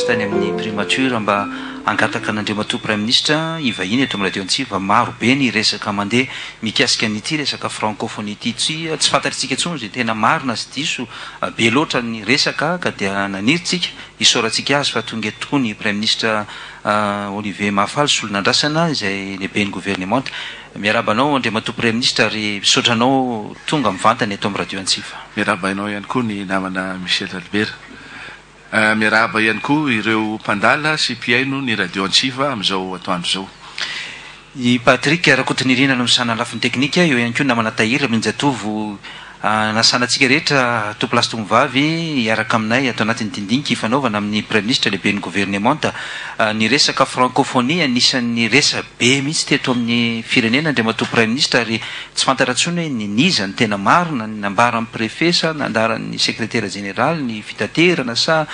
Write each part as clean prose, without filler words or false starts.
miasa tany amin'ny primature mba angataka n'Andriamatoa Prime Ministre ivahiny eto amin'ny radio Antsiva maro be ny resaka mandeha mikasika an'ity resaka francophonie ity tsy fantatritsika intsony zay tena marina sy diso be loatra ny resaka ka dia naniritsika isaorantsika azy fa tonga tokoa ny Prime Ministre Olivier Mahafaly solon'andrasana izay lehibe ny gouvernement. Miarabanao Andriamatoa Prime Ministre ary misotranao tonga mivantana eto amin'ny radio Antsiva. Miarabanao ihany koa ny namana Michel Albert. Miaraba ihany koa ireo mpandala sy mpiaino ny radio Antsiva amin'izao atoandro zao. I Patrick Rakotonirina no misana lafiny teknika eo ihany koa namana Tahiry Aminjatovo nasanatsika rehetra toplasy tombavy iaraka aminay atao anatin'ny dindinika ifanaovana amin'ny Prime Ministre lehibe ny gouvernement ny resaka francophonie anisan'ny resa be mihitsy teto amin'ny firenena Andriamatoa Prime Ministre ary tsy fantaratsony hoe ny niza ny tena marina ny nambaran'ny préfet sa nandaran'ny secrétaire général ny fitaterana sa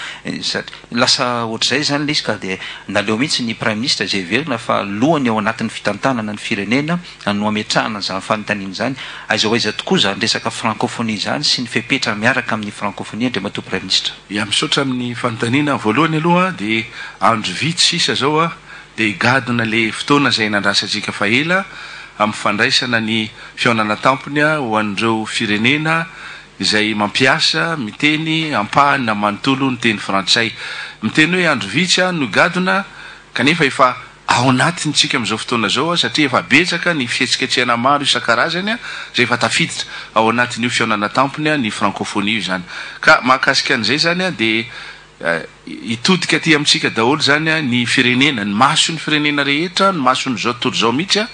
lasa ohatr'izay zany le izy ka dia naleo mihitsy ny Prime Ministre zay verina fa lohany ao anatin'ny fitantanana ny firenena no ametrahana zany fanontaniana zany aiza aiza tokoa zany resaka francophonie zany sy ny fepetra miaraka amin'ny francophonie Andriamatoa Prime Ministre. Ia misaotra amin'ny fanontaniana voalohany aloha dia andro vitsy sisa zao dia higadona le fotoana izay nandrasantsika fa ela amin'ny fandraisana ny fihaonana tampony ho an'ireo firenena izay mampiasa miteny ampahany manontolo ny teny frantsay. Miteny hoe andro vitsy no gadona kanefa efa ao anatintsika amin'izao fotoana zao satria efa betsaka ny fihetsiketsehana maro isan-karazany zay efa tafiditra ao anatin'io fihaonana tampony ny francophonie io zany. Ka mahakasika an'izay zany dia hitodika aty amintsika daholo zany ny firenena ny maso ny firenena rehetra ny maso ny zao tontolo zao mihitsy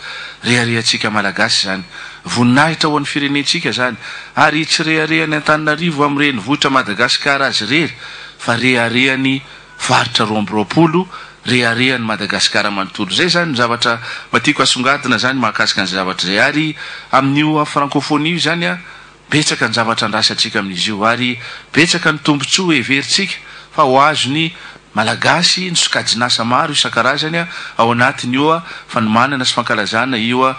reharehantsika malagasy zany voninahitra ho an'ny firenentsika zany ary tsy reharehany Antananarivo amin'ireny vohitra Madagasikara azy rery fa reharehany faritra roambiroapolo reharehany Madagasikara manontolo zay zany ny zavatra matiako asongadina zany mahakasika an'izay zavatra zay ary amin'io francophonie io zany betsaka ny zavatra andrasantsika amin'izy io ary betsaka ny tombontsoa everitsika fa ho azony malagasy ny sokajinasa maro isan-karazany ao anatiny io fanomanana sy fankalazana io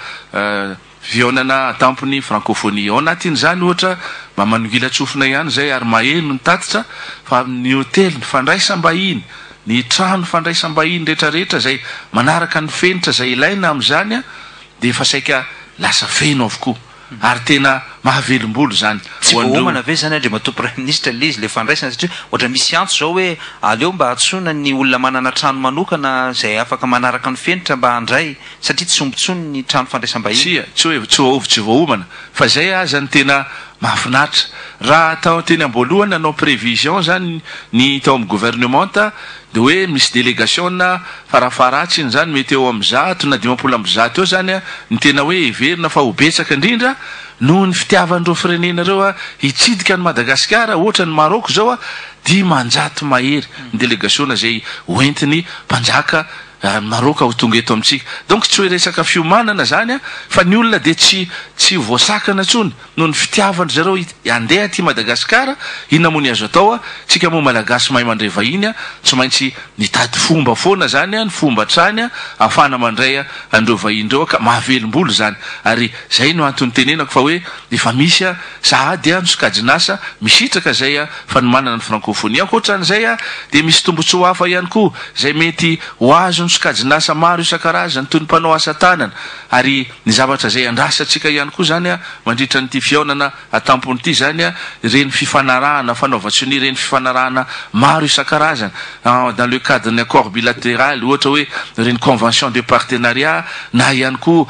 fihaonana tampony francophonie. Ao anatin' zany ohatra mba manongila tsofina ihany zay ary maheno ny tatitra fa ny hotely ny fandraisam-bahiny ny trano fandraisam-bahiny rehetrarehetra zay manaraka ny fenitra zay ilaina amin'izany dia efa saika lasa feno avokoa ary tena mahavelombolo zany. Tsy voaomana ve zany Andriamatoa Prime Ministre le izy le fandraisana satria ohatra misy antso zao hoe aleo mba hatsona ny olona manana trano manokana zay afaka manaraka ny fenitra mba handray satria tsy ombotsony ny trano fandraisam-bahiny. Tsy voaomana fa zay azany tena mahafinaritra raha tao teny am-boalohany nanao prévision zany ny tao amin'ny gouvernement dia hoe misy délégation farafaratsiny zany mety eo amin'ny 100 na 50 eo zany ny tena hoe everina fa ho betsaka indrindra noho ny fitiavan'ireo firenena reo hitsidika ny Madagasikara ohatra ny Maroko zao 10 mahery ny délégation zay hoentiny mpanjaka Maroka ho tonga eto amintsika. Donc tsy hoe resaka fiomanana zany fa ny olona dia tsy voasakana tsony noho ny fitiavany zareo handeha aty Madagasikara inona moa ny azo atao tsika moa malagasy mahay mandray vahiny tsy maintsy nitady fomba foana zany ny fomba trany ahafana mandray andreo vahiny reo ka mahavelombolo zany ary zay no antony tenenako fa hoe efa misy sahady ny sokajinasa misitraka zay fanomanana ny francophonie. Ankoatran'izay dia misy tombotsoa hafa ihany koa zay mety ho azo sokajinasa maro isan-karazany toy ny mpanao asa tanana ary ny zavatra zay andrasantsika ihany koa zany mandritra nyity fihaonana atampony ity zany reny fifanarahana fanaovatsony reny fifanarahana maro isan-karazany dans le cadre d'un accord bilatéral ohatra hoe reny convention de partenariat na ihany koa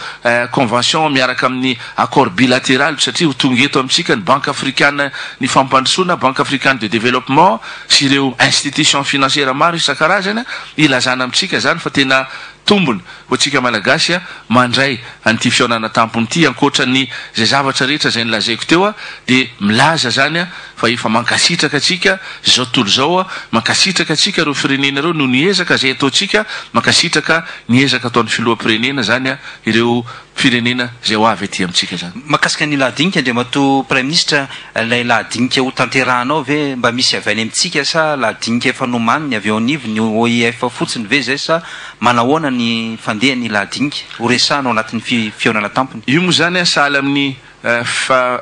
convention miaraka amin'ny accord bilatéral satria ho tonga eto amintsika ny banque africaine ny fampandrosoana banque africaine de développement sy ireo institution financière maro isan-karazany ilazana amintsika zany fa tena tombony ho tsika malagasy mandray an'ity fihaonana tampony ity ankoatrany zay zavatra rehetra zay nilazaiko teo dia milaza zany fa efa mankasitraka atsika zao tontolo zao mankasitraka atsika ireo firenena ireo no niezaka zay ataotsika mankasitraka niezaka ataon'ny filoham-pirenena zany ireo firenena zay ho avy aty amintsika zany. Makasika ny lahadinika Andriamatoa Prime Ministre ilay lahadinika ho tanterahanao ve mba misy avy any amintsika sa lahadinika efa nomaniny avy ao anivo ny OIF fotsiny ve zay sa manahoana ny fandeha ny lahadinika ho resahanao anatin'ny fihaonana tampony? Io moa zany sahala amin'ny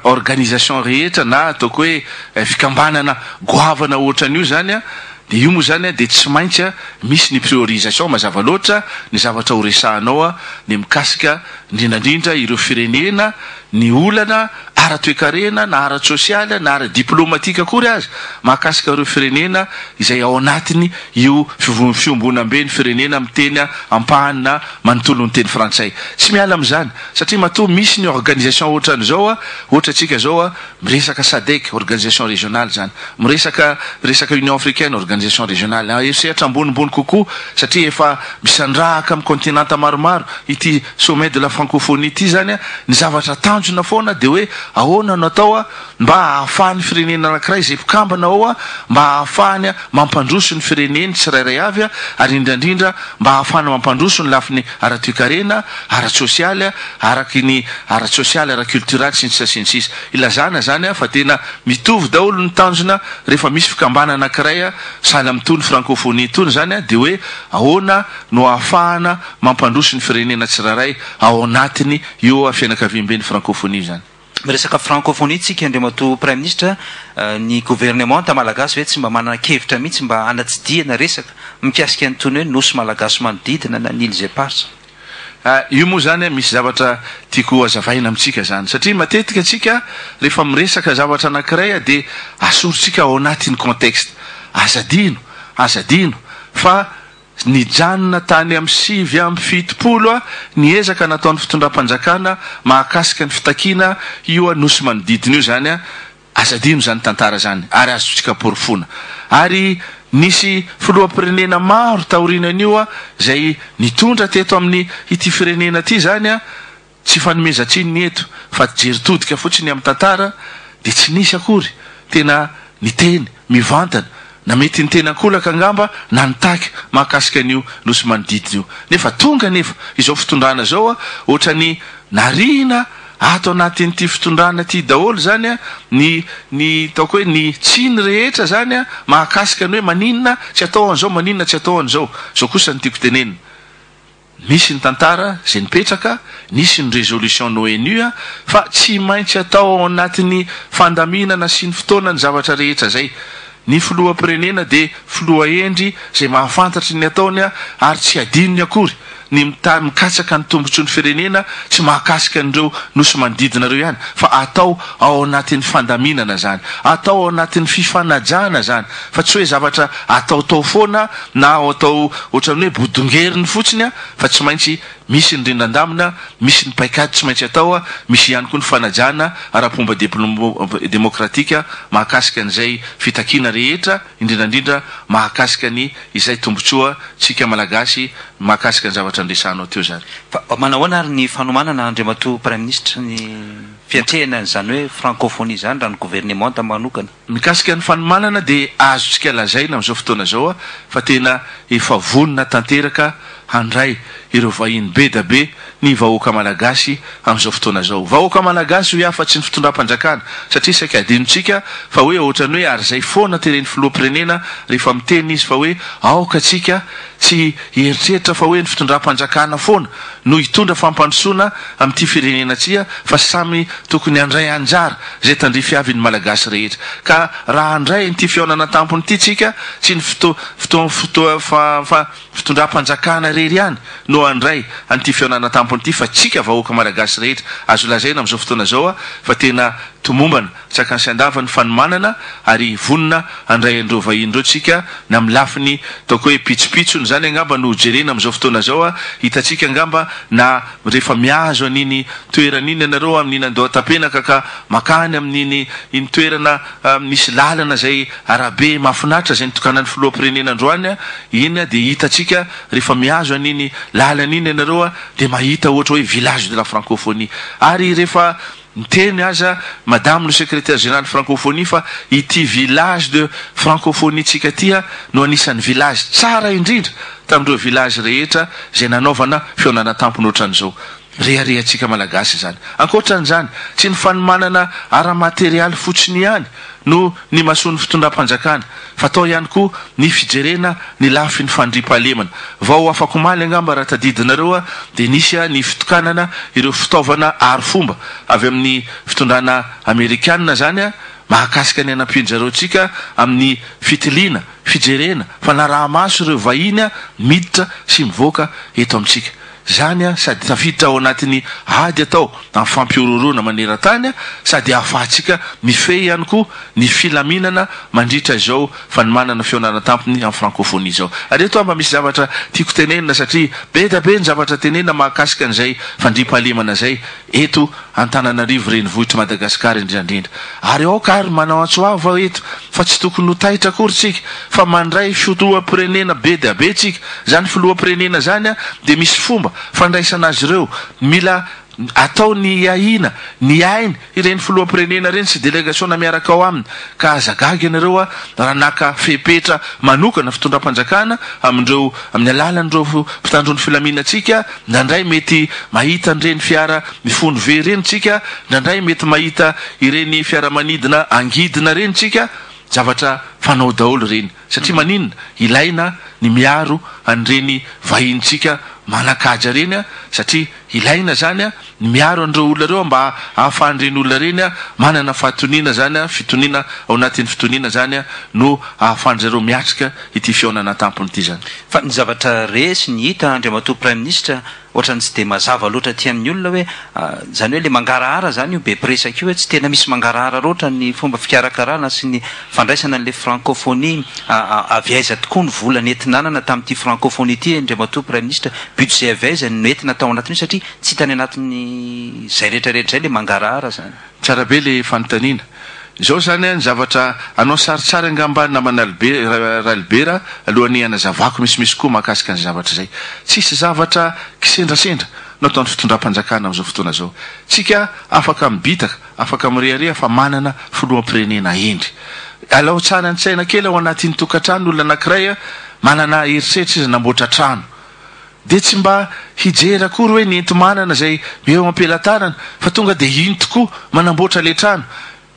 organisation rehetra na ataoko hoe fikambanana goavana ohatran'io zany de io moa zany de tsy maintsy misy ny priorisation mazava loatra ny zavatra ho resahanao ny mikasika indrindrandrindra ireo firenena ny olana ara-toekarena na ara-sosialy na ara-diplomatika akory azy mahakasika ireo firenena izay ao anatiny io fiombonambe ny firenena miteny ampahana manontolo ny teny frantsay tsy miala am'izany satria matoa misy ny organisation ohatran'izao ohatra tsika zao miresaka SADC organisation régionale zany miresaka union africaine organisation régionale esehatra ambonimbony kokoa satria efa misandrahaka amin'ny continenta maromaro ity sommet de la francophonie ity zany ny zavatra tanjona foana de hoe ahoana no atao mba ahafahany firenena anankiray zay mpikambana ao mba ahafahany mampandroso ny fireneny tsirairay avy ary indrandrindra mba ahafahana mampandroso ny lafiny ara-toekarena ara-sosialy araky ny ara-sosialy ara-culturale sy ny sisa sy ny sisa ilazana zany fa tena mitovy daholo ny tanjona rehefa misy fikambana anankiray sahala amitony francophonie tony zany de hoe ahoana no ahafahana mampandroso ny firenena tsirairay ao anatiny io fianakaviam-beny francophonie zany miresaka francophonie tsika andriamato prime ministre ny gouvernement ta malagasy hoe tsy mba manana kevitra mihitsy mba anatsidiana resaka mikasika anytony hoe nosy malagasy manodidina na nily zay parsa io moa zany misy zavatra tiako azavaina amitsika zany satria matetika atsika rehefa miresaka zavatra anankiray de asorotsika ao anatin'ny contexte azadino fa ny janona tany amin'ny 7-7 ny ezaka nataon'ny fitondram-panjakana mahakasika ny fitakiana io nosy manodidina io zany azadino zany tantara zany ary azotsika porofona ary nisy filoam-pirenena maro taorinan'io zay nitondra teto amin'ny ity firenena ty zany tsy fanomezatrinny eto fa jeritodika fotsiny amin'ny tantara de tsy nisy akory tena niteny mivantana na mety ny tena kolaka angamba na nitaky mahakasika an'io nosy manodidina io nefa tonga nefa izao fitondrana zao ohatrany narina ato anatin'ity fitondrana ty daholo zany ny taoko hoe ny tsiny rehetra zany mahakasika ny hoe maninona tsy atao an'izao maninona tsy atao an'izao zao kosa ny tiako tenenina misy ny tantara zay nipetraka nisy ny résolution n'ONU fa tsy maintsy atao ao anatin'ny fandaminana sy ny fotoana ny zavatra rehetra zay ny filoam-pirenena de filoa endry zay mahafantatry ny ataony ary tsy adinony akory ny mikatsaka ny tombotso ny firenena tsy mahakasika an'ireo nosy manodidina reo ihany fa atao ao anatin'ny fandaminana zany atao ao anatin'ny fifanajana zany fa tsy hoe zavatra ataotao foana na atao ohatran'ny hoe bodongeriny fotsiny fa tsy maintsy misy ny rindran-damina misy ny paikady tsy maintsy atao misy ihany koa ny fanajana ara-pomba demokratika mahakasika an'izay fitakina rehetra indrindrandrindra mahakasika ny izay tombotsoa tsika malagasy mahakasika ny zavatra andresanao teo zany fa manahoana ary ny fanomanana andriamato prime ministre ny fiatrehana zany hoe francophonie zany raha ny gouvernement manokana mikasika ny fanomanana de azotsika lazaina am'izao fotoana zao fa tena efa vonona tanteraka handray ireo vahiny be da be ny vahoaka malagasy am'izao fotoana zao vahoaka malagasy ho afa-tsy ny fitondram-panjakana satria saika adinotsika fa hoe ohatrany hoe ary zay foana tereny filoam-pirenena rehefa miteny izy fa hoe aoka tsika tsy eritreritra fa hoe ny fitondram-panjakana foana no hitondra fampandrosoana amin'ity firenena tsia fa samy tokony handray anjara zay tandrify avy ny malagasy rehetra ka raha handray nyity fiaonana tampony ity tsika tsy ny fitondram-panjakana rery ihany no handray an'ity fiaonana tampony ity fa tsika vahoaka malagasy rehetra azo lazaina am'izao fotoana zao fa tena tomombana tsaka ny sy-andava ny fanomanana ary vonona handray andreo vahindreo tsika na milafiny taoko hoe pitsopitsony zany angamba no jerena am'izao fotoana zao hitatsika angamba na rehefa miazo an'iny toeran'iny anareo amin'iny andao tapenaka ka makany amin'iny iny toerana misy lalana zay arabe mahafinaritra zay nitokanan'ny filoam-pirenena androany iny de hitatsika rehefa miazo an'iny lalan'iny anareo de mahita ohatra hoe village de la francophonie ary rehefa miteny aza madame le secrétaire général francophonie fa ity village de francophonie tsika tia no anisan'ny village tsara indrindra tamin'ireo village rehetra zay nanaovana fionana tampony ohatran'izao reharehatsika malagasy zany ankoatran'izany tsy ny fanomanana ara-materialy fotsiny ihany no ny masoany fitondram-panjakana fa atao ihany koa ny fijerena ny lafy ny fandrimpahalemana vao afako maly angamba raha tadidinareo de nisy ny fitokanana ireo fitaovana aro fomba avy amin'ny fitondrana amerikanina zany mahakasika ny anam-pianjaroantsika amin'ny fitiliana fijerena fanaraha-maso ireo vahiny miditra sy mivoaka eto amintsika zany sady tafiditra ao anatin'ny ady atao amin'ny fampiororona maneran-tany sady ahafahantsika mifehy ihany koa ny filaminana mandritra izao fanomanana fionana tampony amin'ny francophonie zao. Areto mba misy zavatra tiako tenenina satria be da be ny zavatra tenenina mahakasika an'izay fandriampahalemana zay eto Antananarivo renivohitra Madagasikara indrindra. Ary aoka ary manao antsoava eto fa tsy tokony ho taitra akory tsika fa mandray filoham-pirenena be da be tsika. Zany filoham-pirenena zany dia misy fomba fandraisana azy ireo mila atao ny ahina ny ainy ireny filoham-pirenena reny sy délégation miaraka ao aminy ka azagagy anareo raha naka fepetra manokana fitondram-panjakana amindreo amin'ny alalan'ireo mpitandrony filaminatsika nandray mety mahita ireny fiara mifono ve reny tsika nandray mety mahita ireny fiaramanidina angidina reny tsika zavatra fanao daholo reny satria maninona ilaina ny miaro an'ireny vahintsika manakaja reny satria ilaina zany ny miaro an'ireo olona reo mba ahafahan'ireny olona reny manana fahatoniana zany fitoniana ao anatin'ny fitoniana zany no ahafahan'zareo miatrika ity fionana tampony ity zany. Fa ny zavatra resy ny hita Andriamatoa Prime Ministre ohatrany tsy de mazava loatra ty amin'ny olona hoe zany hoe le mangarahara zany io be presaka io hoe tsy tena misy mangarahara loatra ny fomba fikarakarana sy ny fandraisana an'le francophonie avy aiza tokoa ny vola nentinanana tamin'ity francophonie ity Andriamatoa Prime Ministre budget avy aiza no entina tao anatin'io satria tsy hitany anatin'ny zay rehetrarehetra zay le mangarahara zany. Tsara be le fanontaniana zao zany ny zavatra anao saritsara angambany namana Ralibera alohan'ny anazavako misimisy koa mahakasika ny zavatra zay tsisy zavatra kisendrasendra natao ny fitondram-panjakana amin'izao fotoana zao tsika afaka mibitaka afaka mirehareha fa manana filoham-pirenena endry alao tsara ny tsaina kely ao anatin'ny tokantrano olona anankiray manana eritreritra izy namboatra trano de tsy mba hijery akory hoe nentomanana zay eo ampelantanana fa tonga de iny tokoa manamboatra le trano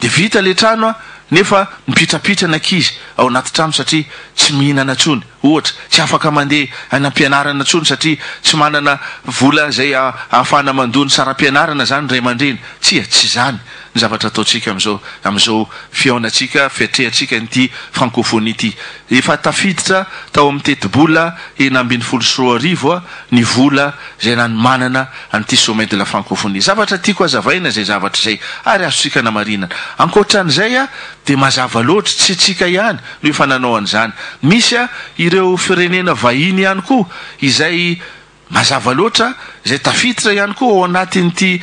de vita le trano nefa mipitrapitrana ankizy ao anaty trano satria tsy mihinana tsony ohatra tsy afaka mandeha any am-pianarana tsony satria tsy manana vola zay ahafahana mandony saram-pianarana zany ray aman-dreny tsy zany ny zavatra ataotsika am'izao fiaonatsika fiatrehatsika nyty francophonie ity efa tafiditra tao amin'ny teti-bola 9 ny vola zay nanomanana an'ity sommet de la francophonie. Zavatra tiako azavaina zay zavatra zay ary azontsika namarinana ankoatran'izay de mazava loatra tsy tsika ihany no efa nanao an'izany misy ireo firenena vahiny ihany koa izay mazava loatra zay tafiditra ihany koa ao anatin'ity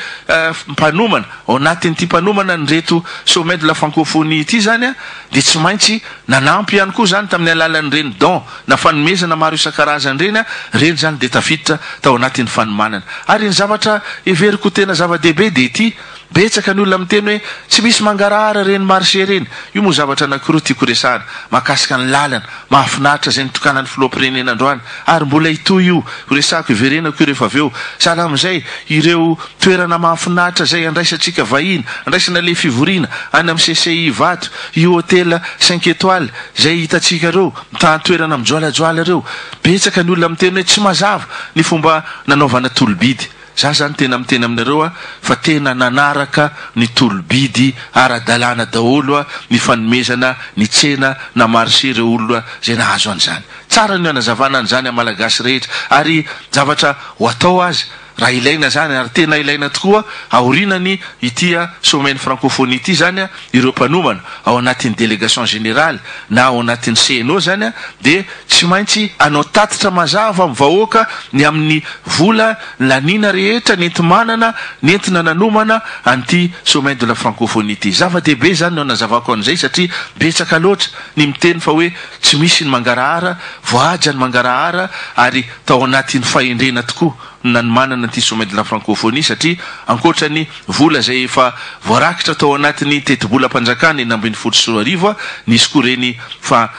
mpanomana ao anatin'ity mpanomana ny reto sommet de la francophonie ity zany de tsy maintsy nanampy ihany koa zany tamin'ny alalan'ireny don na fanomezana maro isan-karazany reny zany de tafiditra tao anatin'ny fanomanana ary ny zavatra everiko tena zava-dehibe de ity betsaka ny olona miteny hoe tsy misy mangarahara reny marché reny io moa zavatra anankiroa tiako resahana mahakasika ny lalana mahafinaritra zay nitokanany filoham-pirenena androany ary mbola itoy io resahako iverenako io rehefa aveo sahala am'izay ireo toerana mahafinaritra zay andraisantsika vahiny andraisana le fivoriana any amin'ny CCI vato io hôtel 5 étoiles zay hitatsika reo mitahatoerana mijoalajoala reo betsaka ny olona miteny hoe tsy mazava ny fomba nanaovana tolobidy zany tena miteny aminareo fa tena nanaraka ny tolobidy ara-dalàna daholo ny fanomezana ny tsena na marché ireo olona zay nahazo an'izany tsara ny anazavana an'izany amin'ny malagasy rehetra ary zavatra ho atao azy raha ilaina zany ary tena ilaina tokoa aorinany ity sommet francophonie ity zany ireo mpanomana ao anatin'ny délégation générale na ao anatin'ny CNO zany de tsy maintsy anao tatitra mazava amin'ny vahoaka ny amin'ny vola lanina rehetra nentomanana nentina nanomana an'ity sommet de la francophonie ity zava-dehibe zany no nazavako an'izay satria betsaka loatra ny miteny fa hoe tsy misy ny mangarahara voaja ny mangarahara ary tao anatin'ny fahendrena tokoa nanomanana ty sommet de la francophonie satria ankoatrany vola zay efa voarakitra tao anatin'ny teti-bola-panjakana 9 nisy koa reny fa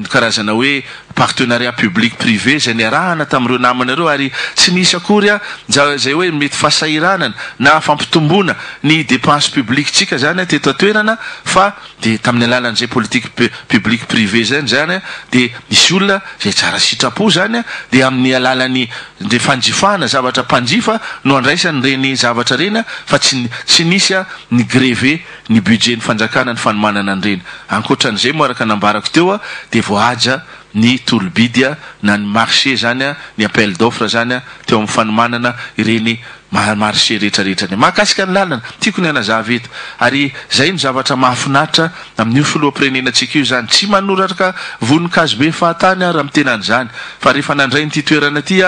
karazana hoe partenariat public privé zay niarahana tamin'ireo namanareo ary tsy nisy akory zay hoe mety fahasahiranana na fampitomboana ny dépense publiquetsika zany teto atoerana fa de tamin'ny alalan'izay politique public privé zany de misy olona zay tsara sitrapo zany de amin'ny alalan'ny de fanjifana zavatra mpanjifa no andraisany reny zavatra reny fa tsy nisy ny grévé ny budget ny fanjakana ny fanomanana an'ireny ankoatran'izay moa araka nambarako teo de voahaja ny tolobidy na ny marché zany ny appel d'offre zany teo amin'ny fanomanana ireny marché rehetrarehetra mahakasika ny lalana tiako ny anazava eto ary zay ny zavatra mahafinaritra amin'ny filoham-pirenenantsika io zany tsy manoratra voninkazo be fahatany raha mitenany zany fa rehefa nandray nyty toerana ty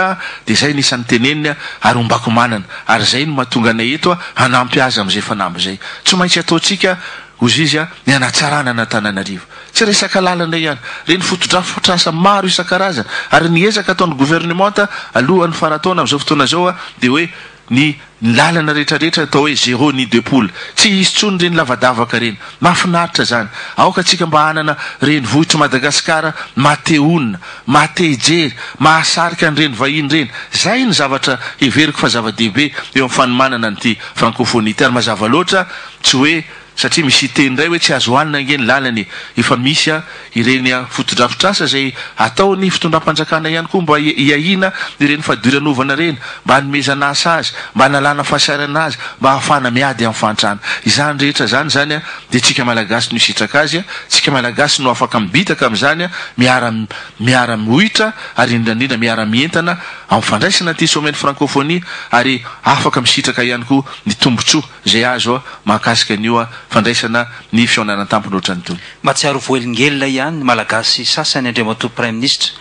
de zay nisan'ny teneniny ary ombako manana ary zay no mahatonga anay eto hanampy azy am'izay fanamby zay tsy maintsy ataontsika ozy izy ny anatsarana na Tananarivo tsy resaka lalana ihany reny fotodrafitrasa maro isan-karazana ary niezaka ataon'ny gouvernementa alohan'ny farataona am'izao fotoana zao de hoe ny lalana rehetrarehetra atao hoe zéro nid de poule tsy izy tsony reny lavadavaka reny mahafinaritra zany aoka tsika mba hanana reny vohitra Madagasikara mateonina matejery mahasarika ny reny vahiny reny zay ny zavatra heveriko fa zava-dehibe eo amin'ny fanomanana nyty francophonie ty ary mazava loatra tsy hoe satria misy teny ray hoe tsy azo hoanina ngeny lalany efa misy ireny fotodrafitrasa zay atao ny fitondram-panjakana ihany koa mba iahina ireny fahadiran'ovana reny mba hanomezana asa azy mba nalana fahasarana azy mba hahafana miady amin'ny fantrana izany rehetra zany de tsika malagasy no isitraka azy tsika malagasy no afaka mibitaka am'izany miara mihitra ary indrindra miara mientana amin'ny fandraisana ty sommet francophonie ary afaka misitraka ihany koa ny tombontsoa zay azo mahakasika an'io fandraisana ny fionana tampony ohatrany toy matsiaro voelingelina ihany malagasy sasany andriamatoa prime ministre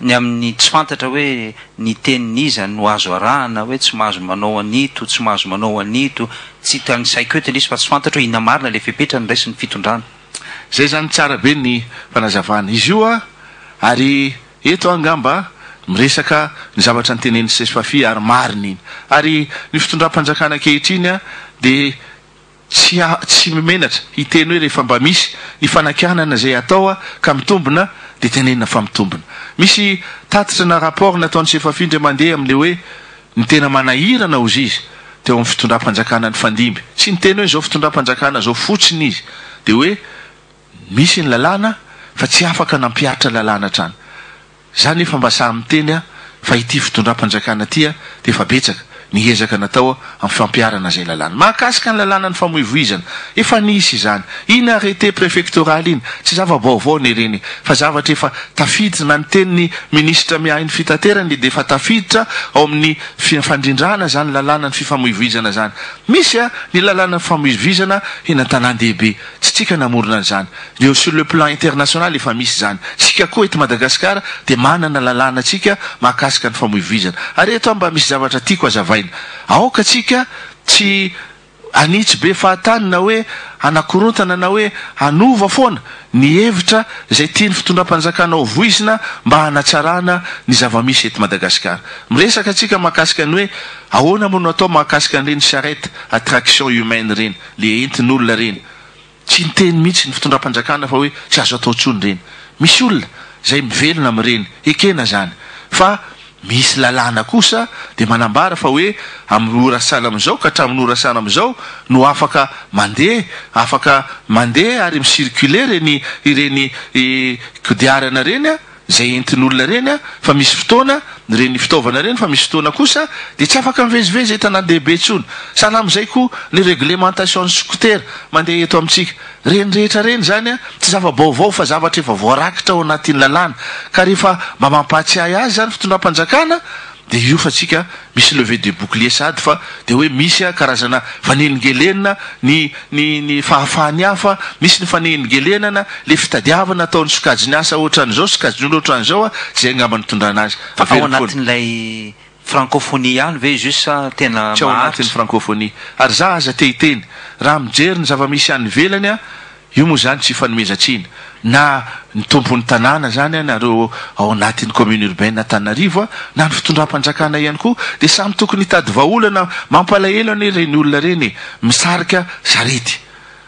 ny amin'ny tsy fantatra hoe ny tenin'iza no azo arahana hoe tsy mahazo manao anito tsy mahazo manao anito tsy tany saiko eto izy fa tsy fantatra hoe ina marina le fepetra ny raisiny fitondrana zay zany tsara be ny fanazavana izy io ary eto angamba miresaka ny zavatra nytenen'ny sesfafy ary marina iny ary ny fitondram-panjakana kehitriny de tsy mimenatra hiteny hoe rehefa mba misy ny fanakianana zay atao ka mitombona de tenenina fa mitombona misy tatitra na rapport nataon'ny sefafindra mandeha am'le hoe ny tena manahirana ozy izy teo amin'ny fitondram-panjakana ny fandimby tsy ny teny hoe zao fitondram-panjakana zao fotsiny izy de hoe misy ny lalàna fa tsy afaka nampiaritra lalàna trany zany efa mba samy teny fa ity fitondram-panjakana tya de efa betsaka niezaka natao amin'ny fampiarana zay lalàna mahakasika ny lalàna ny famoivoizana efa nisy izany iny arrêté préfectoral iny tsy zava-baovao ny reny fa zavatra efa tafiditra na ny tenin'ny ministra miahiny fitaterany de efa tafiditra ao amin'ny fandrindrana zany lalàna ny fifamoivoizana zany misy ny lalàna fifamoivoizana eny an-tanan-dehibe tsy tsika namorona zany eo sur le plan international efa misy zany tsika koa eto Madagasikara de manana lalàna tsika mahakasika ny famoivoizana ary eto mba misy zavatra tiako azavaina aoka tsika tsy anitsy be fahatany na hoe anakorontana na hoe anova foana ny hevitra zay tiany fitondram-panjakana ho voizina mba hanatsarana ny zava-misy eto Madagasikara miresaka tsika mahakasika ny hoe ahoana moa no atao mahakasika an'ireny charrette attraction humaine reny le entin'olona reny tsy niteny mihitsy ny fitondram-panjakana fa hoe tsy azo atao tsony reny misy olona zay mivelona am'ireny ekena zany fa misy lalàna kosa de manambara fa hoe amin'ny orasana am'izao ka hatramin'ny orasana am'izao no afaka mandeha ary micirculer ireny kodiarana reny zay entin'olona reny fa misy fotoana reny fitaovana reny fa misy fotoana kosa de tsy afaka mivezivezy etanandehibe tsony sana am'izay koa ny réglementation ny scooter mandeha eto amintsika reny rehetra reny zany tsy zava-baovao fa zavatra efa voarakitra ao anatin'ny lalàna ka rehefa mba mampatsiahy azy zany fitondram-panjakana de io fa tsika misy levé de bouclier sady fa de hoe misy karazana faneningelenina ny fahafahany hafa misy ny faneningelenana le fitadiavana ataon'ny sokajiny asa ohatran'izao sokajiny ohatran'izao zay angamba nitondrana azy ao anatin'ilay francophonie ihany ve juste tena tsy ao anatin'ny francophonie ary za aza tehiteny raha mijery ny zava-misy any velany io moa zany tsy fanomezantsina na ny tompon'ny tanàna zany nareo ao anatin'ny commune urbaine Antananarivo na ny fitondram-panjakana ihany koa de samy tokony hitady vaolana mampalahelo any reny olona reny misarika sarety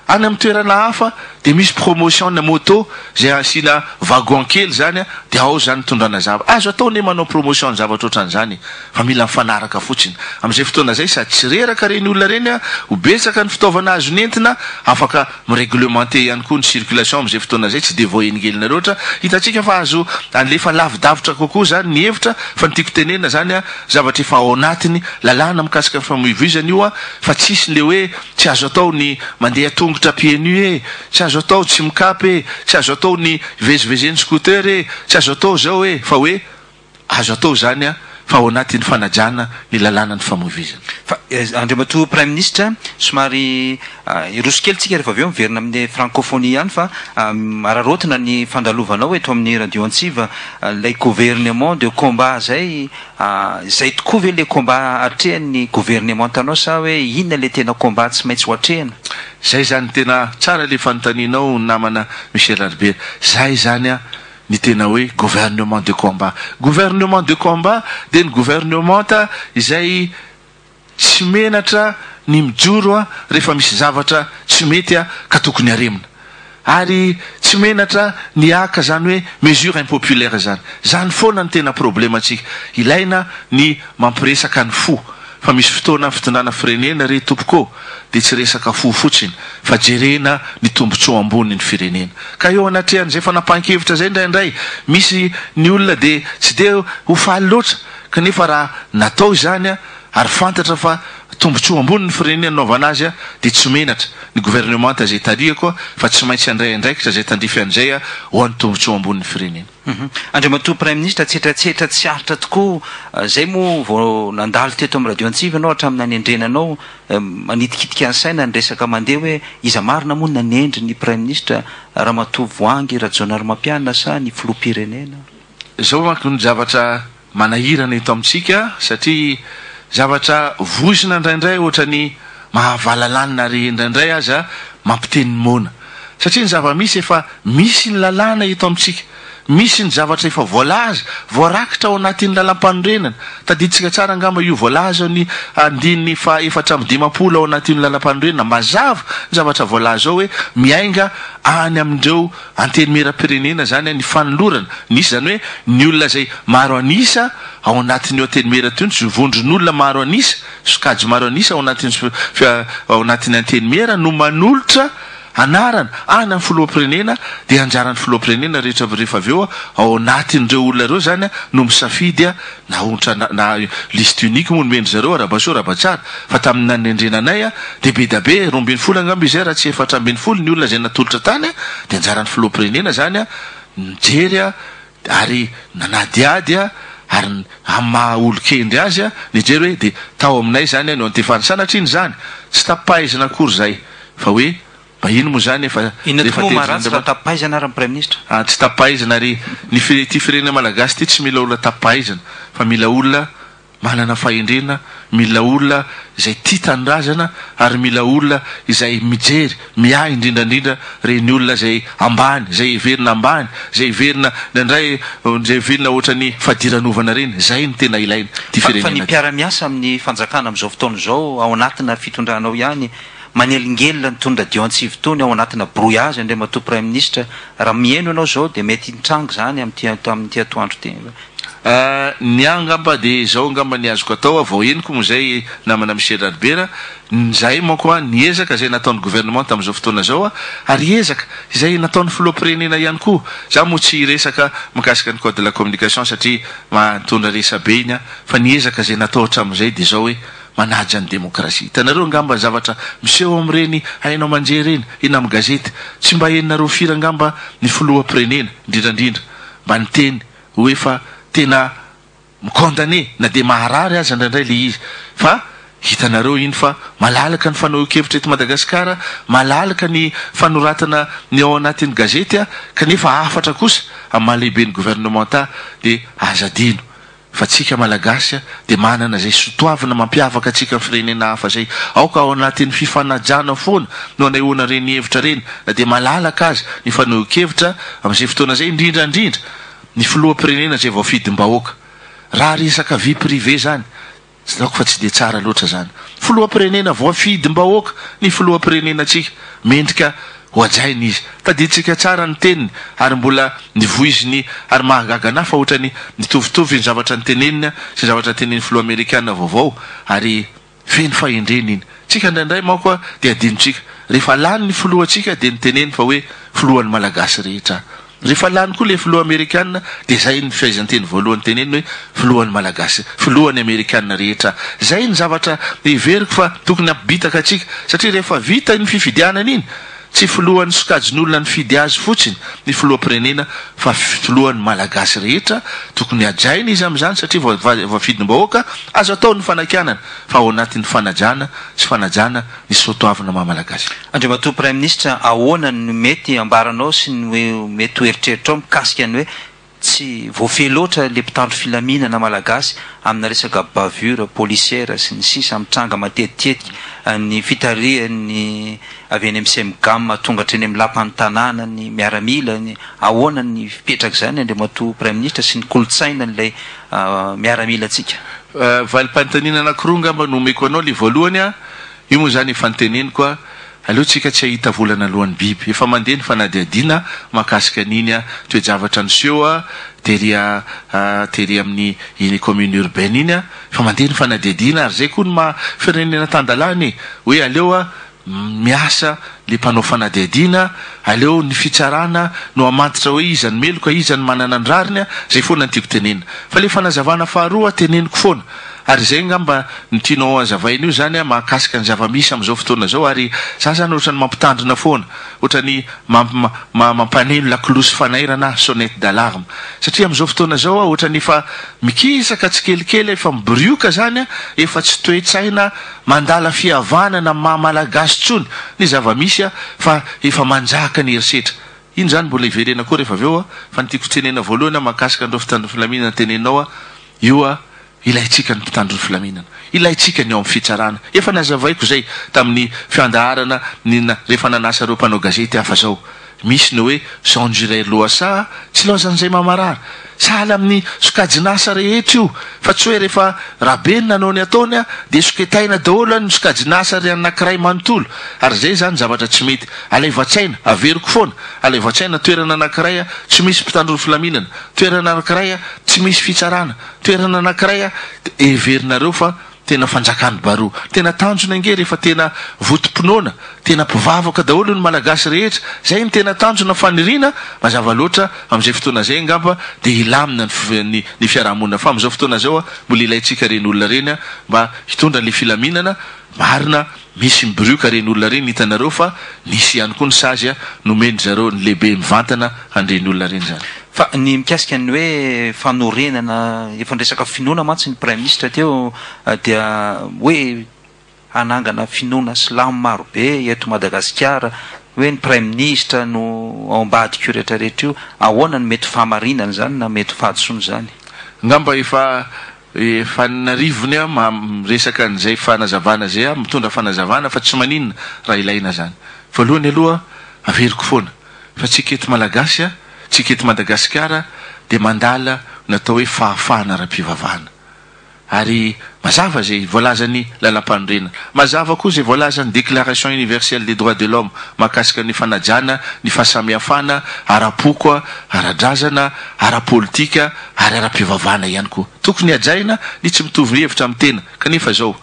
any amin'ny toerana hafa de misy promotion na moto zay asina wagon kely zany a de ao zany tondrana zavatra azo atao ne manao promotion ny zavatra ohatran'izany fa mila mifanaraka fotsiny am'izay fotoana zay sady tsy reraka reny olona reny a ho betsaka ny fitaovana azo nentina afaka miréglementé ihany koa ny circulation am'izay fotoana zay tsy de voaengelina loatra hitatsika fa azo anlefa lavidavitra kokoa zany ny hevitra fa ny tiako tenena zany a zavatra efa ao anatiny lalàna mikasika ny famoivoizana io a fa tsisy le hoe tsy azo atao ny mandeha tongotra pieds nus tsy azo atao tsy mikapy tsy azo atao ny vezivezeny scooter tsy azo atao zao fa hoe azo atao zany a fa ao anatin'ny fanajana ny lalàna ny famoivoizana fa andriamato prime ministre somary roso-kely tsika rehefa avy eo miverina amin'ny francophonie ihany fa ararotina ny fandalovanao eto amin'ny radio antsiva lay gouvernement de combat zay tokoa ve le combat atrehan'ny gouvernementanao sa hoe inona le tena combat tsy maintsy ho atrehana zay zany tena tsara le fanotaninao namana Michel Albert zay zany a ny tena hoe gouvernement de combat de ny gouvernementa izay tsy menatra ny mijoro a rehefa misy zavatra tsy mety a ka tokony aremina ary tsy menatra ny aka zany hoe mesure impopulaire zany foana ny tena problème atsika ilaina ny mampiresaka ny fo fa misy fotoana fitondrana firenena re tompoko de tsy resaka fo fotsiny fa jerena ny tombotsoa ambony ny firenena ka eo anatrehan'izay fanapahan-kevitra zay indraindray misy ny olona de tsy de ho faly loatra kanefa raha natao zany a ary fantatra fa tombotsoa ambony ny firenena naovana azy a de tsy menatra ny gouvernementa zay tariako fa tsy maintsy andray andraikitra zay tandrify an'izay a ho an'ny tombotsoa ambony ny firenena andriamato prime ministre tsetratsetra tsy aritra tokoa zay moa vao nandalo teto amin'ny radio antsiva anao hatramin'ny anendrenanao manitikitika ny saina ny resaka mandeha hoe iza marina moa nanendry ny prime ministre Ramatoa Voangy Rajaonarimampianina sa ny filoham-pirenena zao manko ny zavatra manahirana eto amintsika satria zavatra voizina indraindray ohatra ny mahavalalana ary indraindray aza mampiteny mona satria ny zava-misy efa misy ny lalàna eto amintsika misy ny zavatra efa voalaza voarakitra ao anatin'ny lalam-panorenana tadiditsika tsara angamba io voalaza ny andininy fa 450 ao anatin'ny lalam-panorenana mazava ny zavatra voalaza ao hoe miainga any amindreo anteny-mera-pirenena zany ny fanolorana nisy zany hoe ny olona zay maro anisa ao anatin'ny anteny-mera tony sy vondron'olona maro anisa sokajy maro anisa ao anatin'ny anteny-mera no manolotra anarana any amin'ny filoham-pirenena de anjaran'ny filoham-pirenena rehefa avy eo ao anatin'ireo olona reo zany no misafidy a na ontra na liste unique moa nomendry zareo arabaso rabatsara fa tamin'ny nanendrenanay de be da be 20 angamba izay raha tsy 420 ny olona zay natolotra tany de anjaran'ny filoham-pirenena zany a mijery ary nanadiady ary maha olo-kendry azy ny jery hoe de tao aminay zany no antefany sanatriny zany tsy tapaizana akory zay fa hoe ino moa zany efa tapaizana ary prime ministre tsy tapaizana ary ny ty firenena malagasy ty tsy mila olona tapaizana fa mila olona manana fahendrena mila olona izay tia tanindrazana ary mila olona izay mijery miahy indrindrandrindra reny olona zay ambany zay everina ambany zay everina ndraindray zay everina ohatra ny fadiranovana reny zay ny tena ilaina ty firenena fa ny mpiara-miasa amin'ny fanjakana am'izao fotoana zao ao anatina fitondranao ihany manelingelina nitondra dio antsivy tony ao anatina brouillage andriamato prime ministre raha mieno anao zao de mety nitrango zany amin'ty atoandro tena ny angamba de zao angamba ny azoko atao vao eniko moa zay namana Michel Albert zay manko niezaka zay nataon'ny gouvernement tam'izao fotoana zao ary ezaka izay nataon'ny filoham-pirenena ihany koa za moa tsy resaka mikasika ny code de la communication satria matondra resa be iny fa niezaka zay natao hatramin'izay de zao hoe manaja ny demokrasia hitanareo angamba zavatra miseho am'ireny hainao manjery eny eny amin'ny gazety tsy mba heninareo firy angamba ny filoham-pirenena indrindrandrindra mba niteny hoe fa tena mikondane na de maharary aza indraindray le izy fa hitanareo iny fa malalaka ny fanaoan-kevitra eto Madagasikara malalaka ny fanoratana ny ao anatin'ny gazety kanefa afatra kosa amin'ny mahalehibe ny gouvernementa de azadino fa tsika malagasy de manana zay sotoavina mampiavaka atsika firenena hafa zay aoka ao anatin'ny fifanajana foana no anahoana reny hevitra reny na de malalaka azy ny fanaoan-kevitra am'izay fotoana zay indrindrandrindra ny filoham-pirenena zay vao fidim-bahoaka raha resaka vie privé zany zako fa tsy de tsara loatra zany filoham-pirenena voafidym-bahoaka ny filoham-pirenenantsika mendrika hoajainy izy taditsika tsara ny teniny ary mbola nivoiziny ary mahagaga na fa ohatrany nitovitovy ny zavatra ny tenenina sy zavatra teneny filoha amerikana vaovao ary feny fahendreny iny tsika indraindray maokoa de adinotsika rehefa lany ny filohantsika de niteneny fa hoe filohan'ny malagasy rehetra rehefa lany koa le filoha amerikana de zay ny fiaizanteny voalohany teneny hoe filohan'ny malagasy filohan'ny amerikana rehetra zay ny zavatra iveriko fa tokony ampibitaka atsika satria rehefa vita ny fifidianana iny tsy filohan'ny sokajin'olona ny fidy azy fotsiny ny filoham-pirenena fa filohan'ny malagasy rehetra tokony ajaina izy am'izany satria voafidym-bahoaka azo atao ny fanakianana fa ao anatin'ny fanajana sy fanajana ny soatoavina mahamalagasy. Andriamatoa Prime Ministre, ahoana ny mety ambaranao sy ny hoe mety hoeritreritrao mikasika ny hoe tsy voafehy loatra le mpitandro filaminana malagasy amina resaka bavure policière sy ny sisa mitranga matetitetika ny fitariany avy eny MCM tonga hatreny amin'ny lapan'ny tanàna ny miaramila ny ahoana ny fipetraka zany Andriamatoa Prime Ministre sy ny kolotsaina n'ilay miaramila atsika. Valim-panontaniana anankiroa ngamba no omeko anao le voalohany a io moa zany efa nyteneniko a aleotsika tsy ahita volana alohan'ny biby efa mandeha ny fanadiadiana mahakasika an'iny a toejavatra ny seo a tery amin'ny iny commune urbaine iny a efa mandeha ny fanadiadiana ary zay koa ny mahafirenena tandalany hoe aleo a miasa le mpanao fanadiadiana aleo ny fitsarana no amantitra hoe iza ny meloka iza ny manana ny rariny a zay foana ny tiako tenenina fa le fanazavana faharoa teneniko foana ary zay ngamba ny tianao azavaina io zany a mahakasika ny zava-misy am'izao fotoana zao ary za zany ohatrany mampitandrina foana ohatrany mampaneno lakolosy fanairana sonnette d'alarme satria am'izao fotoana zao a ohatrany efa mikisaka tsy kelikely efa miborioka zany a efa tsy toetsaina mandala fihavanana mahamalagasy tsony ny zava-misy a fa efa manjaka ny herisetra iny zany mbola iverena koa rehefa aveo a fa ny tiako tenena voalohany a mahakasika andreo fitandro filaminana tenenao a io a ilaitsika ny mpitandro ny filaminana ilaitsika ny ao amin'ny fitsarana efa nazavaiko zay tamin'ny fiandaharana rehefa nanasa reo mpanao gazety hafa zao misy ny hoe Jean Duret Loasa tsy laozan'izay mamarary sahala amin'ny sokajinasa rehetra io fa tsy hoe rehefa rabeny nanao ny ataony a de soketaina daholo ny sokajinasa ry anankiray manontolo ary zay zany zavatra tsy mety alaivatsaina averiko foana alaivatsaina toerana anankiray a tsy misy mpitandro ny filaminana toerana anankiray a tsy misy fitsarana toerana anankiray a everinareo fa tena fanjakany baroa tena tanjona nge rehefa tena votom-pinoana tena mpivavaka daholo ny malagasy rehetra zay ny tena tanjona fanirina mazava loatra am'izay fotoana zay ngamba de ilamina ny fiarahamonina fa am'izao fotoana zao a mbola ilaitsika reny olona reny a mba hitondra le filaminana marina misy miborioka reny olona reny hitanareo fa nisy ihany koa ny sazy a nomeny zareo ny lehibe mivantana handreny olona reny zany fa ny mikasika ny hoe fanorenana efa nresaka finoana mantsy ny Prime Ministre teo dia hoe anangana finoana silamo maro be eto Madagasikara hoe ny Prime Ministre no ao ambadika rehetra rehetra io ahoana ny mety fahamarinana zany na mety fahadosoana zany ngamba efa fanarivony a resaka n'izay fanazavana zay a mitondra fanazavana fa tsy maninona raha ilaina zany voalohany aloha averiko foana fa tsika eto malagasy a tsika eto Madagasikara de mandala natao hoe fahafahana ra-pivavahana ary mazava zay voalazany lalam-panorena mazava koa zay voalazany déclaration universelle des droits de l'homme mahakasika ny fanajana ny fahasamihafana ara-poko ara-drazana ara-politika ary ara-pivavahana ihany koa tokony ajaina ny tsy mitovy hevitra amin'ny tena kanefa zao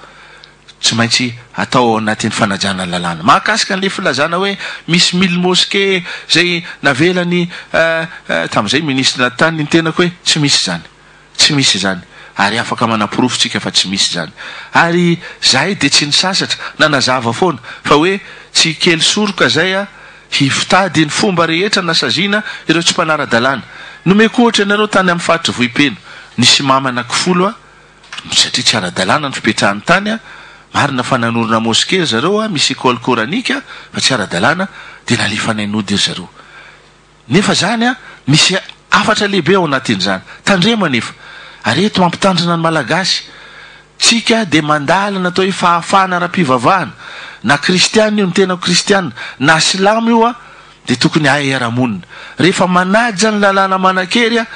tsy maintsy atao anatin'ny fanajana lalàna mahakasika n'le filazana hoe misy 1000 mosquée zay navelany tam'izay ministre natany ny tenako hoe tsy misy zany ary afaka manaporofo-tsika fa tsy misy zany ary zay de tsy nisasatra na nazava foana fa hoe tsy kely soroka zay a hivitady ny fomba rehetra nasazina ireo tsy mpanara-dalàna nomeko ohatra ianareo tany amin'ny faritry vohipeno nisy mama anankifolo a satria tsy ara-dalàna ny fipetrahany tany a marina fa nanorona mosquée zareo a misy école coranika fa tsy ara-dalàna de nalefanainody iry zareo nefa zany a misy afatra lehibe ao anatin'izany tandrema nefa ary eto mampitandrina ny malagasy tsika de mandala natao hoe fahafahana ra-pivavahana na kristiana io ny tena kristiana na silamo io a de tokony ara-monina rehefa manaja ny lalàna manan-kery a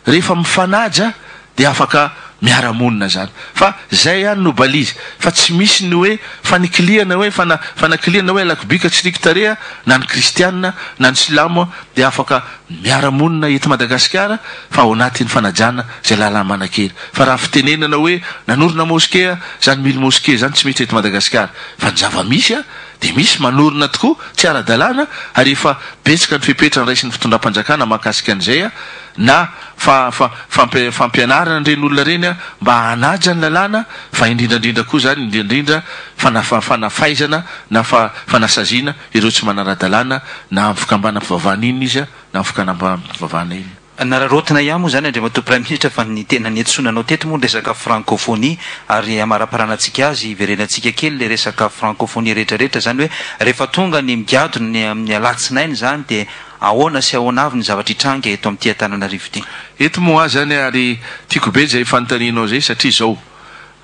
rehefa mifanaja de afaka miaramonina zany fa zay any no balizy fa tsy misy ny hoe fanikiliana hoe fanakiliana hoe lakobika tsirikitarea na ny kristianina na ny silamo dia afaka miaramonina eto Madagasikara fa ao anatin'ny fanajana zay lalamanakely fa raha fitenenana hoe nanorona moskea zany mily moskea zany tsy misy eto Madagasikara fa ny zava-misy a dia misy manorona tokoa tsy ara-dalàna ary efa betsaka ny fipetra ny raisin'ny fitondram-panjakana mahakasika an'izay a na fampianarana reny olona reny a mba hanaja ny lalàna fa indrindrandrindra koa zany indrindrandrindra fanafaizana na fanasaziana ireo tsy manara-dalàna na amin'ny fikambana mpivavahana iny izy a na amin'ny fikambana mpivavahana iny nararotana ihany moa zany andriamatoa prime ministre fa ny tena niantsonanao teto moa ny resaka francophonie ary amara-paranantsika azy iverenantsika kely le resaka francophonie rehetrarehetra zany hoe rehefa tonga ny migadony amin'ny alatsinainy zany dia ahoana sy ahoana avy ny zavatra hitranga eto amin'ity Antananarivo ity eto moa zany ary tiako be zay fanontanianao zay satria zao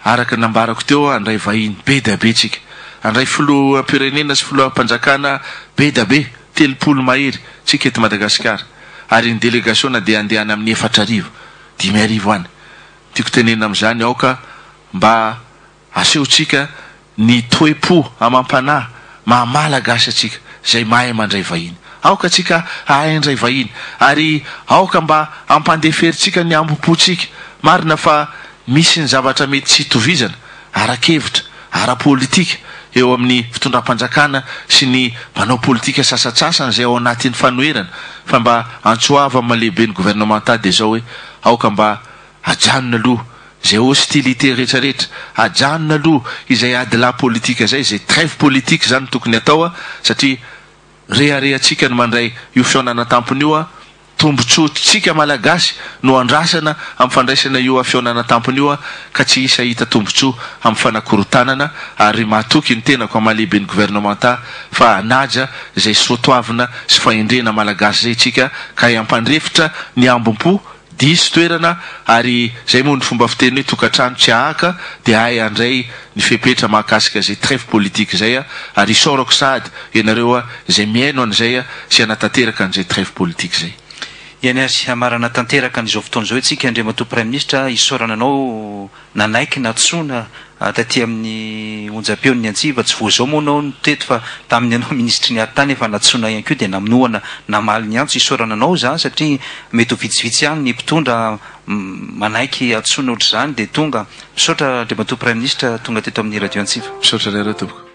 araka nambarako teo andray vahiny be da be tsika andray filoham-pirenena sy filoham-panjakana be da be 3 mahery tsika eto Madagasikara ary ny délégation dia andehana amin'ny 4 5 any tiako tenena amin'izany aoka mba asehotsika ny toe-po amam-panahy mahamalagasy atsika zay mahay mandray vahiny aoka tsika ahay andray vahiny ary aoka mba ampandeferintsika ny ambom-potsika marina fa misy ny zavatra mety tsy hitovizana arakevitra ara-politika eo amin'ny fitondram-panjakana sy ny mpanao politika sasatsasany zay ao anatin'ny fanoherana fa mba antsoava amin'ny lehibe ny gouvernemental dia zao hoe aoka mba ajanona aloha zay hostilité rehetrarehetra ajanona aloha izay adila politika zay trêve politique zany tokony atao satria reharehatsika ny mandray io fionana tampony io a tombontsotsika malagasy no andrasana amin'ny fandraisana io fionana tampony io ka tsy isa hita tombontsoa amin'ny fanakorotanana ary mahatoky ny tenako amin'ny lehibe ny gouvernemental fa anaja zay soatoavina sy fahendrena malagasy zay tsika ka hampandrefitra ny ambom-po diso toerana ary zay moa ny fomba fiteny hoe tokantrano tsy ahaka dia hay andray ny fepetra mahakasika zay trêve politique zay ary isorako sady ianareo zay miaino an'izay sy anatanteraka an'izay trêve politique zay iany asy amarana tanteraka n'izao fotoana zao itsika andriamatoa prime ministre isorananao nanaiky natsona taty amin'ny onjam-peo ny Antsiva tsy voazao moa anao teto fa tamin'ny anao ministry ny ary-tany efa natsona ihany koa dia namonoana namaly ny antso isorananao zany satria mety ho vitsivitsy ihany ny mpitondra manaiky atsona ohatr' zany dia tonga misaotra andriamatoa prime ministre tonga teto amin'ny radio Antsiva misaotra ray tompoko